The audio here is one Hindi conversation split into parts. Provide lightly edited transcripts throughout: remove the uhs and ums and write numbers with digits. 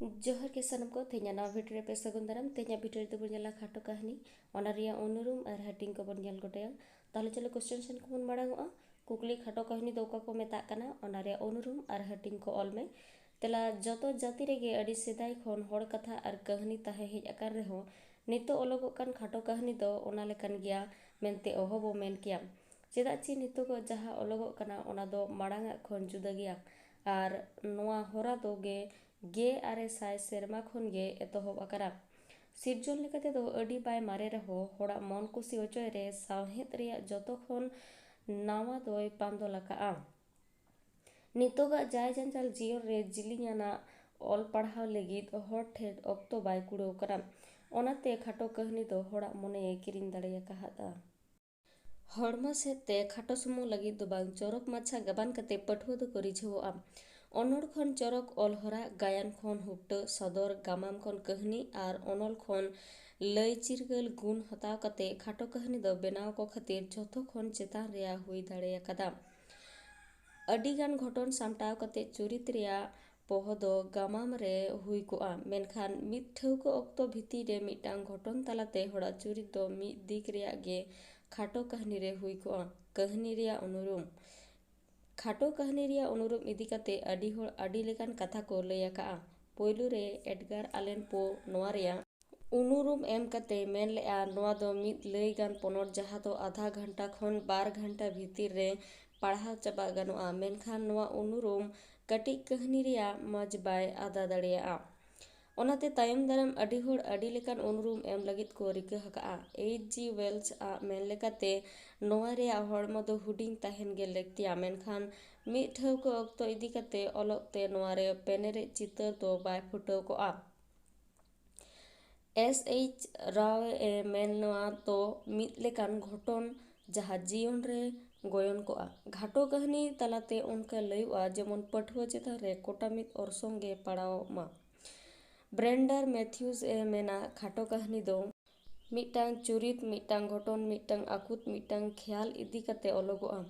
जोहर के सनम को तेना नवा भिडियो पे सगुन दाराम तेना भिडियो दो बन खाटो कहानी ओनारिया उनुरुम और हटिंग को बन जल गोटेया ताले चलो क्वेश्चन सन को बन मांगा कुकली खाटो कहानी दो को मेता कना ओनारिया उनुरुम और हटिंग को ऑल में तेला जतो जाति रेगे अडी सेदाय खन होड़ कथा और कहानी ताहे हेज आकार रहो नितो ओलोगो कान खाटो कहानी दो ओना लेकान गया मेनते ओहो बो मेन किया चेदा ची नितो को जहा ओलोगो कना ओना दो माड़ांगा खन जुदा गया और नोआ होरा दो गे गे आरे साय सेरमा खन गे एतोहब आकारा सिरजन लेकाते दो अडी बाय मारे रहो होड़ा मन कुसी ओचय रे सावहेद रेया जतो खन नावा दोय पांदो लकाआ नितोगा जाय जंजाल जियोन रे जिलियाना ऑल पढ़ाव लगित होड़ ठेर ऑक्तो बाय कुड़ो करा ओनाते खाटो कहानी दो होड़ा मने किरिन दाड़ेया कहादा हड़मा सेते खाटो सुमु लगित दो बांग चोरक माछा गबान कते पठुआ दो रिझावोआ अनड़ खन चोरक अलहरा गायन खन हुप्ट सदर गामाम खन कहानी और अनल खन लय चिरगल गुण हताव कते खाटो कहानी दो बेनाव को खातिर जथो खन चेतान रेया हुई दाड़े आकादा अडिगान घटन सामटाव कते चुरित रेया पोह दो गामाम रे हुई कोआ मेनखान मिद ठौको ऑक्तो भिती रे मिटांग घटन तालाते होड़ा चुरित दो मिद दिक रेया गे खाटो कहानी रे हुई कोआ कहानी रेया अनुरुम खाटो कहानी रेया अनुरूप इदी कते अडी होड़ अडी लेकान कथा को लय आकाआ पोयलू रे एडगार आलेन पो नोआ रेया उनुरुम एम कते मेन लेआ नोआ दो मिद लय गान पोनर जहा दो आधा घंटा खन 12 घंटा भीतर रे पढ़ाव चाबा गानोआ मेनखान नोआ उनुरुम कटी कहानी रेया मज बाय आदा दाड़ेया ओनाते तायम दाराम अडी होड़ अडी लेकान उनुरुम एम लगित को रिका हकाआ H.G. वेल्स आ मेन लेकाते नोआ रेया हड़मो दो हुडिंग ताहेन गे लेक्तिया मेनखान मिद ठौको ऑक्तो इदी कते ओलोगते नोआ रे पेनेरे चितर दो बाय फुटाव कोआ S.H. राव ए मेन नोआ तो मिद लेकान घटन जहा जीवन रे गोयन कोआ घाटो कहानी तालाते उनका लयुआ जेमन पठुआ चेतान रे कोटा मिद ओरसोंग गे पड़ाव मा ब्रेंडर मैथ्यूज ए मेना खाटो कहानी दो मिटांग चुरित मिटांग घटन मिटांग आकुत मिटांग ख्याल इदी कते ओलोगोआ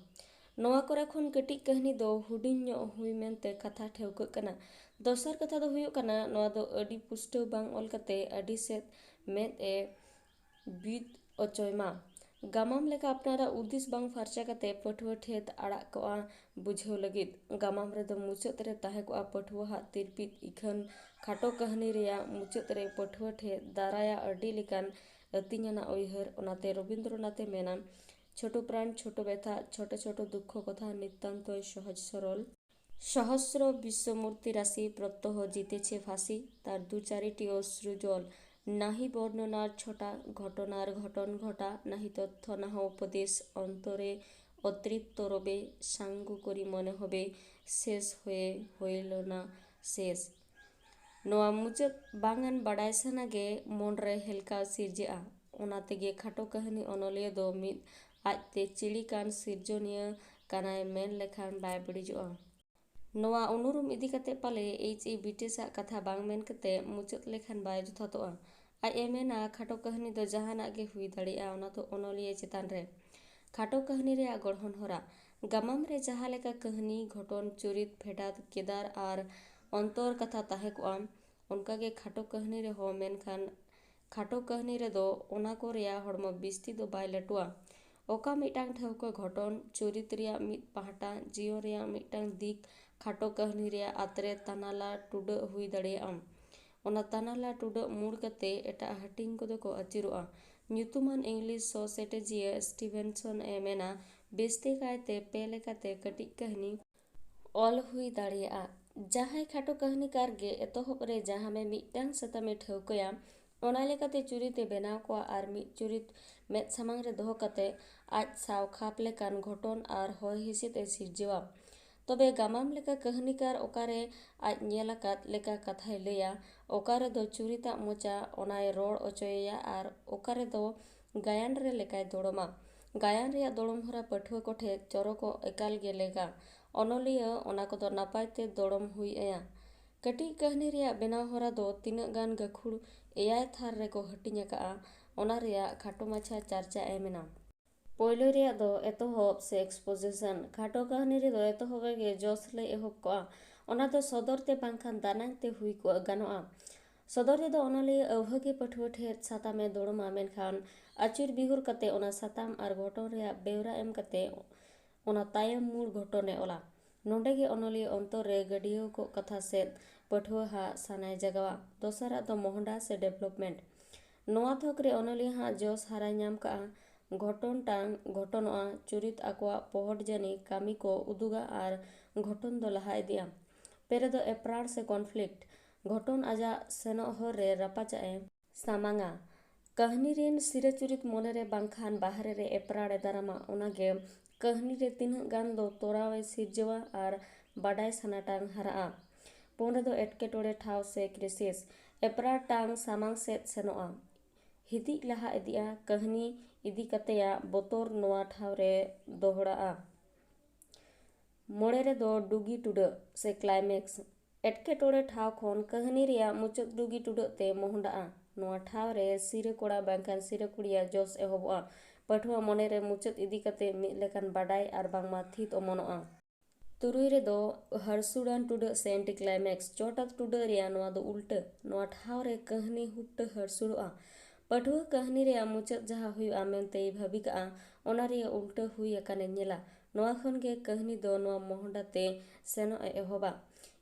नोआ कोरे खन कटी कहानी दो हुडिंग ᱧᱚᱜ हुई मेनते कथा ठेवक कना दोसर कथा दो हुयुग कना नोआ दो अडी पुष्टो बांग ऑल कते अडी सेत मेद ए बिद ओचोयमा गामाम लेका अपनारा उद्दिस बांग फारचा कते पठुआ ठेद आड़ा कोआ बुझाव लगित गामाम रे दो मुचाद रे ताहे कोआ पठुआ हा तिरपित इखन खाटो कहानी रेया मुचाद रे पठुआ ठेद दाराया अडी लेकान अतिኛना उयहर ओनाते रविंद्रनाथे मेना छोटो प्राण छोटो व्यथा छोटो छोटो दुख कथा नितान्तय सहज सरल सहस्र विश्वमूर्ति राशि प्रत्यह जितेছে फाঁসি তার দু চারিটি অশ্রু জল নাহি বর্ণনার ছটা ঘটনার ঘটন ঘটা নাহি তথ্য নাহ উপদেশ অন্তরে অতৃপ্ত রবে সাঙ্গ করি মনে হবে শেষ হয়ে হইল না শেষ नोआ मुचाद बांगान बाडाय सानागे मन रे हेलका सिरजेआ ओनातेगे खाटो कहानी अनलिया दो मिद आजते चिड़िकान सिरजनिया कानाय मेन लेखान बाय बड़िजोआ नोआ उनुरुम इदी कते पाले H.E. बिटेसा कथा बांग मेन कते मुचाद लेखान बाय जथातोआ आज ए मेना खाटो कहानी दो जहाना गे हुई दाड़ेआ ओना तो अनलिया चेतान रे खाटो कहानी रे गढ़न हरा गामाम रे जहा लेका कहानी घटन चुरित फेडात केदार आर अंतर कथा ताहे कोआ उनका के खाटो कहानी रे हो मेनखान खाटो कहानी रे दो ओना को रेया हड़मो बिस्ती दो बाय लटुआ ओका मिटांग ठेवको घटन चुरित रेया मिद पहाटा जियो रेया मिटांग दिक खाटो कहानी रेया आतरे तानाला टुडा हुई दाड़ेया ओना तानाला टुडा मुड़ कते एटा हटिंग को दो को अचिरोआ ᱧᱩᱛᱩᱢᱟᱱ इंग्लिश सोसेटेजिया स्टीवेनसन ए मेना बेस्ते कायते पे लेकाते कटिक कहानी ऑल हुई दाड़ेया जहाय खाटो कहानीकार गे एतोहब रे जहा में मिटांग सतामे ठेवकया ओना लेकाते चुरिते बेनाव कोआ आर मिद चुरित मेद सामांग रे दोहो कते आज साव खाप लेकान घटन आर होय हिसित ए सिरजेवा तबे गामाम लेका कहानीकार ओकारे आज नेलाकात लेका कथाय लया ओकारे दो चुरिता मोचा ओनाय रोड़ ओचोया आर ओकारे दो गायन रे लेकाय दोड़मा गायन रेया दोड़म हरा पठुआ कोठे चोरको एकाल गे लेगा अनलिया ओना को दो नापायते दोड़म हुई आया कटी कहानी रेया बेनाव हरा दो तिना गान गखुड़ एयाय थार रे को हटिंग आकाआ ओना रेया खाटो माछा चर्चा एमेना पोयलो रेया दो एतोहब से एक्सपोजिशन खाटो कहानी रे दो एतोहब गे जोस ले एहब कोआ ᱚᱱᱟ ᱫᱚ ᱥᱚᱫᱚᱨ ᱛᱮ ᱵᱟᱝᱠᱷᱟन ᱫᱟᱱᱟᱝ ᱛᱮ ᱦᱩᱭ ᱜᱟᱱᱚᱜᱼᱟ। ᱥᱚᱫᱚᱨ ᱨᱮᱫᱚ ᱚᱱᱚᱞᱤᱭᱟᱹ ᱟᱹᱣᱦᱟᱹ ᱜᱮ ᱯᱟᱹᱴᱷᱩᱣᱟᱹ ᱴᱷᱮᱱ ᱥᱟᱛᱟᱢᱮ ᱫᱩᱲᱩᱵᱟ, ᱢᱮᱱᱠᱷᱟन ᱟᱹᱪᱩᱨ ᱵᱤᱦᱩᱨ ᱠᱟᱛᱮ ᱚᱱᱟ ᱥᱟᱛᱟᱢ ᱟᱨ ᱜᱷᱚᱴᱚᱱ ᱨᱮᱭᱟᱜ ᱵᱮᱣᱨᱟ ᱮᱢ ᱠᱟᱛᱮ ᱚᱱᱟ ᱛᱟᱭᱚᱢ ᱢᱩᱲ ᱜᱷᱚᱴᱚᱱᱮ ᱚᱞᱟ। ᱱᱚᱰᱮ ᱜᱮ ᱚᱱᱚᱞᱤᱭᱟᱹ ᱚᱱᱛᱚᱨ ᱨᱮ ᱜᱟᱹᱰᱭᱟᱹᱣ ᱠᱚᱜ ᱠᱟᱛᱷᱟ ᱥᱮᱫ ᱯᱟᱹᱴᱷᱩᱣᱟᱹ ᱦᱟᱜ ᱥᱟᱱᱟᱭ ᱡᱟᱜᱟᱣᱟ। ᱫᱚᱥᱟᱨᱟᱜ ᱫᱚ ᱢᱚᱦᱰᱟ ᱥᱮ ᱰᱮᱵᱷᱞᱚᱯᱢᱮᱱᱴ। ᱱᱚᱣᱟ ᱛᱷᱚᱠ ᱨᱮ ᱚᱱᱚᱞᱤᱭᱟᱹ ᱦᱟᱜ ᱡᱚᱥ ᱦᱟᱨᱟᱭ ᱧᱟᱢ ᱠᱟᱜᱼᱟ। ᱜᱷᱚᱴᱚᱱ ᱴᱟᱝ ᱜᱷᱚᱴᱚᱱᱚᱜᱼᱟ, ᱪᱩᱨᱤᱛ ᱟᱠᱚᱣᱟᱜ ᱯᱚᱦᱚᱴ ᱡᱟᱹᱱᱤ ᱠᱟᱹᱢᱤ ᱠᱚ ᱩᱫᱩᱜᱟ ᱟᱨ ᱜᱷᱚᱴᱚᱱ ᱫᱚ ᱞᱟᱦᱟ ᱤᱫᱤᱜᱼᱟ। ᱯᱮ ᱨᱮᱫᱚ ᱮᱯᱨᱟᱲ ᱥᱮ ᱠᱚᱱᱯᱷᱞᱤᱠᱴ। ᱜᱷᱚᱴᱚᱱ ᱟᱡᱟᱜ ᱥᱮᱱᱚᱜ ᱦᱚᱨ ᱨᱮ ᱨᱟᱯᱟᱪᱟᱜ ᱮ ᱥᱟᱢᱟᱝᱟ। ᱠᱟᱹᱦᱱᱤ ᱨᱮᱱ ᱥᱤᱨᱟᱹ ᱪᱩᱨᱤᱛ ᱢᱚᱱᱮᱨᱮ ᱵᱟᱝᱠᱷᱟᱱ ᱵᱟᱦᱨᱮ ᱨᱮ ᱮᱯᱨᱟᱲᱮ ᱫᱟᱨᱟᱢᱟ। ᱚᱱᱟᱜᱮ ᱠᱟᱹᱦᱱᱤ ᱨᱮ ᱛᱤᱱᱟᱹᱜ ᱜᱟᱱ ᱫᱚ ᱛᱚᱨᱟᱣᱮ ᱥᱤᱨᱡᱟᱹᱣᱟ ᱟᱨ ᱵᱟᱰᱟᱭ ᱥᱟᱱᱟᱴᱟᱝ ᱦᱟᱨᱟᱜᱼᱟ। ᱯᱩᱱ ᱨᱮᱫᱚ ᱮᱴᱠᱮᱴᱚᱬᱮ ᱴᱷᱟᱶ ᱥᱮ ᱠᱨᱤᱥᱤᱥ। ᱮᱯᱨᱟᱲ ᱴᱟᱝ ᱥᱟᱢᱟᱝ ᱥᱮᱫ ᱥᱮᱱᱚᱜᱼᱟ, ᱦᱤᱫᱤᱡ ᱞᱟᱦᱟ ᱤᱫᱤᱜᱼᱟ, ᱠᱟᱹᱦᱱᱤ ᱤᱫᱤ ᱠᱟᱛᱮᱭᱟᱜ ᱵᱚᱛᱚᱨ ᱱᱚᱣᱟ ᱴᱷᱟᱶ ᱨᱮ ᱫᱚᱦᱲᱟᱜᱼᱟ। ᱢᱚᱬᱮ ᱨᱮᱫᱚ ᱰᱩᱜᱤ ᱴᱩᱰᱟᱹᱜ ᱥᱮ ᱠᱞᱟᱭᱢᱮᱠᱥ। ᱮᱴᱠᱮᱴᱚᱬᱮ ᱴᱷᱟᱶ ᱠᱷᱚᱱ ᱠᱟᱹᱦᱱᱤ ᱨᱮᱭᱟᱜ ᱢᱩᱪᱟᱹᱫ ᱰᱩᱜᱤ ᱴᱩᱰᱟᱹᱜ te ᱢᱚᱦᱰᱟᱜᱼᱟ। ᱱᱚᱣᱟ ᱴᱷᱟᱶ ᱨᱮ ᱥᱤᱨᱟᱹ ᱠᱚᱲᱟ ᱵᱟᱝᱠᱷᱟᱱ ᱥᱤᱨᱟᱹ ᱠᱩᱲᱤᱭᱟᱜ ᱡᱚᱥ ᱮᱦᱚᱵᱚᱜᱼᱟ। ᱯᱟᱹᱴᱷᱩᱣᱟᱹ ᱢᱚᱱᱮᱨᱮ ᱢᱩᱪᱟᱹᱫ ᱤᱫᱤ ᱠᱟᱛᱮ ᱢᱤᱫ ᱞᱮᱠᱟᱱ ᱵᱟᱰᱟᱭ ᱟᱨ ᱵᱟᱝᱢᱟ ᱛᱷᱤᱛ ᱚᱢᱚᱱᱚᱜᱼᱟ। ᱛᱩᱨᱩᱭ ᱨᱮᱫᱚ ᱦᱟᱹᱨᱥᱩᱲᱟᱱ ᱴᱩᱰᱟᱹᱜ ᱥᱮ ᱮᱱᱴᱤ ᱠᱞᱟᱭᱢᱮᱠᱥ। ᱪᱚᱴᱟᱛ ᱴᱩᱰᱟᱹᱜ ᱨᱮᱭᱟᱜ ᱱᱚᱣᱟ ᱫᱚ ᱩᱞᱴᱟᱹ। ᱱᱚᱣᱟ ᱴᱷᱟᱶ ᱨᱮ ᱠᱟᱹᱦᱱᱤ ᱦᱩᱵᱴᱟᱹ ᱦᱟᱹᱨᱥᱩᱲᱚᱜᱼᱟ। ᱯᱟᱹᱴᱷᱩᱣᱟᱹ ᱠᱟᱹᱦᱱᱤ ᱨᱮᱭᱟᱜ ᱢᱩᱪᱟᱹᱫ ᱡᱟᱦᱟᱸ ᱦᱩᱭᱩᱜᱼᱟ ᱢᱮᱱᱛᱮᱭ ᱵᱷᱟᱹᱵᱤ ᱠᱟᱜᱼᱟ, ᱚᱱᱟ ᱨᱮᱭᱟᱜ ᱩᱞᱴᱟᱹ ᱦᱩᱭ ᱟᱠᱟᱱᱮ ᱧᱮᱞᱟ। ᱱᱚᱣᱟ ᱠᱷᱚᱱ ᱜᱮ ᱠᱟᱹᱦᱱᱤ ᱫᱚ ᱱᱚᱣᱟ ᱢᱚᱦᱰᱟ ᱛᱮ ᱥᱮᱱᱚᱜ ᱮ ᱮᱦᱚᱵᱟ।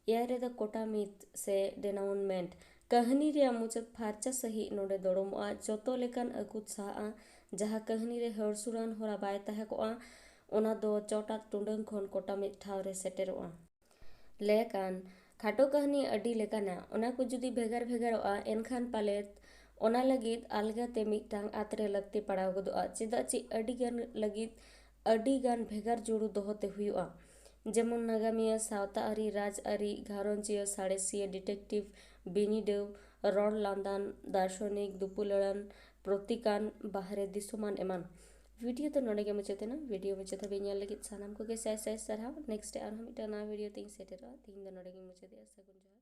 5 ᱨᱮᱫᱚ ᱠᱳᱴᱟ ᱢᱤᱛ ᱥᱮ ᱰᱮᱱᱟᱣᱩᱱᱢᱮᱱᱴ। ᱠᱟᱹᱦᱱᱤ ᱨᱮᱭᱟᱜ ᱢᱩᱪᱟᱹᱫ ᱯᱷᱟᱨᱪᱟ ᱥᱟᱺᱦᱤᱡ ᱱᱚᱰᱮ ᱫᱚᱲᱚᱢᱚᱜᱼᱟ। ᱡᱚᱛᱚ ᱞᱮᱠᱟᱱ ᱟᱹᱠᱩᱛ ᱥᱟᱦᱟᱜᱼᱟ। ᱡᱟᱦᱟᱸ ᱠᱟᱹᱦᱱᱤ ᱨᱮ ᱦᱟᱹᱨᱥᱩᱲᱟᱱ ᱦᱚᱨᱟ ᱵᱟᱭ ᱛᱟᱦᱮᱸ ᱠᱚᱜᱼᱟ, ᱚᱱᱟ ᱫᱚ ᱪᱚᱴᱟᱛ ᱴᱩᱰᱟᱹᱝ ᱠᱷᱚᱱ ᱠᱳᱴᱟ ᱢᱤᱫ ᱴᱷᱟᱶ ᱨᱮ ᱥᱮᱴᱮᱨᱚᱜᱼᱟ। ᱞᱮᱠᱟᱱ ᱠᱷᱟᱴᱚ ᱠᱟᱹᱦᱱᱤ ᱟᱹᱰᱤ ᱞᱮᱠᱟᱱᱟ। ᱚᱱᱟ ᱠᱚ ᱡᱩᱫᱤ ᱵᱷᱮᱜᱟᱨ ᱵᱷᱮᱜᱟᱨᱚᱜᱼᱟ, ᱮᱱᱠᱷᱟᱱ ᱯᱟᱞᱮᱫ ᱚᱱᱟ ᱞᱟᱹᱜᱤᱫ ᱟᱞᱜᱟᱛᱮ ᱢᱤᱫᱴᱟᱝ ᱟᱛᱨᱮ ᱞᱟᱹᱠᱛᱤ ᱯᱟᱲᱟᱣ ᱜᱚᱫᱚᱜᱼᱟ। ᱪᱮᱫᱟᱜ ᱪᱮ ᱟᱹᱰᱤᱜᱟᱱ ᱞᱟᱹᱜᱤᱫ ᱟᱹᱰᱤᱜᱟᱱ ᱵᱷᱮᱜᱟᱨ ᱡᱩᱲᱩ ᱫᱚᱦᱚᱛᱮ ᱦᱩᱭᱩᱜᱼᱟ। ᱡᱮᱢᱚᱱ ᱱᱟᱜᱟᱢᱤᱭᱟᱹ, ᱥᱟᱶᱛᱟ ᱟᱹᱨᱤ, ᱨᱟᱡᱽ ᱟᱹᱨᱤ, ᱜᱷᱟᱨᱚᱸᱡᱤᱭᱟᱹ, ᱥᱟᱬᱮᱥᱤᱭᱟᱹ, ᱰᱤᱴᱮᱠᱴᱤᱵᱷ, ᱵᱤᱱᱤᱰᱟᱹᱣ, ᱨᱚᱲ ᱞᱟᱸᱫᱟᱱ, ᱫᱟᱨᱥᱚᱱᱤᱠ, ᱫᱩᱯᱩᱞᱟᱹᱲᱟᱱ, ᱯᱨᱚᱛᱤᱠᱟᱱ, ᱵᱟᱦᱨᱮ ᱫᱤᱥᱚᱢᱟᱱ ᱮᱢᱟᱱ। ᱵᱷᱤᱰᱤᱭᱳ ᱫᱚ ᱱᱚᱰᱮ ᱜᱮ ᱢᱩᱪᱟᱹᱫ ᱮᱱᱟ। ᱵᱷᱤᱰᱤᱭᱳ ᱢᱩᱪᱟᱹᱫ ᱦᱟᱹᱵᱤᱡ ᱧᱮᱞ ᱞᱟᱹᱜᱤᱫ ᱥᱟᱱᱟᱢ ᱠᱚᱜᱮ ᱥᱟᱭ ᱥᱟᱭ ᱥᱟᱨᱦᱟᱣ। ᱱᱮᱠᱥᱴ ᱟᱨᱦᱚᱸ ᱢᱤᱫᱴᱟᱝ ᱱᱟᱣᱟ ᱵᱷᱤᱰᱤᱭᱳ ᱛᱮᱧ ᱥᱮᱴᱮᱨᱚᱜᱼᱟ। ᱛᱤᱦᱤᱧ ᱫᱚ ᱱᱚᱰᱮ ᱜᱮᱧ ᱢᱩᱪᱟᱹᱫᱮᱜᱼᱟ। ᱥᱟᱹᱜᱩᱱ ᱡᱚᱦᱟᱨ।